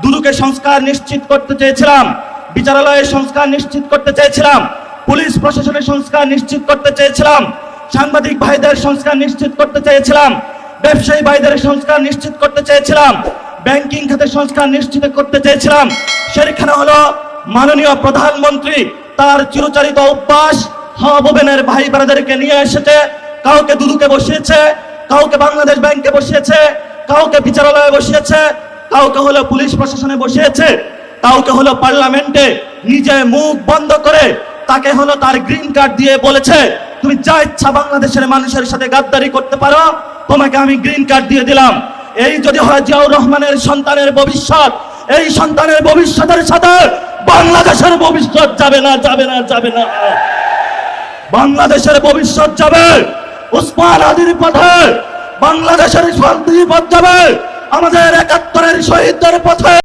দুদুকে সংস্কার নিশ্চিত করতে চেয়েছিলাম, বিচারালয়ের সংস্কার নিশ্চিত করতে চেয়েছিলাম, পুলিশ প্রশাসনের সংস্কার নিশ্চিত করতে চেয়েছিলাম, সাংবাদিক ভাইদের সংস্কার নিশ্চিত করতে চেয়েছিলাম, ব্যবসায়ী ভাইদের সংস্কার নিশ্চিত করতে চেয়েছিলাম, ব্যাংকিং খাতের সংস্কার নিশ্চিত করতে চেয়েছিলাম। সেখানে হলো মাননীয় প্রধানমন্ত্রী তার চিরচরিত অভ্যাস হাওয়া ভাই বোনেদেরকে নিয়ে এসেছে, কাউকে দুদুকে বসিয়েছে, কাউকে বাংলাদেশ ব্যাংকে বসিয়েছে, কাউকে বিচারালয়ে বসিয়েছে, কাউকে হলো পুলিশ প্রশাসনে বসিয়েছে, কাউকে হলো পার্লামেন্টে নিজে মুখ বন্ধ করে তাকে হলো তার গ্রিন কার্ড দিয়ে বলেছে তুমি যা ইচ্ছা বাংলাদেশের মানুষের সাথে গাদ্দারি করতে পারো, তোমাকে আমি গ্রিন কার্ড দিয়ে দিলাম। এই যদি হয় জিয়াউর রহমানের সন্তানের ভবিষ্যৎ, এই সন্তানের ভবিষ্যতের সাথে বাংলাদেশের ভবিষ্যৎ যাবে না, যাবে না, যাবে না। বাংলাদেশের ভবিষ্যৎ যাবে ওসমান আলীর পথে, বাংলাদেশের শান্তির পথ যাবে আমাদের ৭১-এর শহীদদের পথে।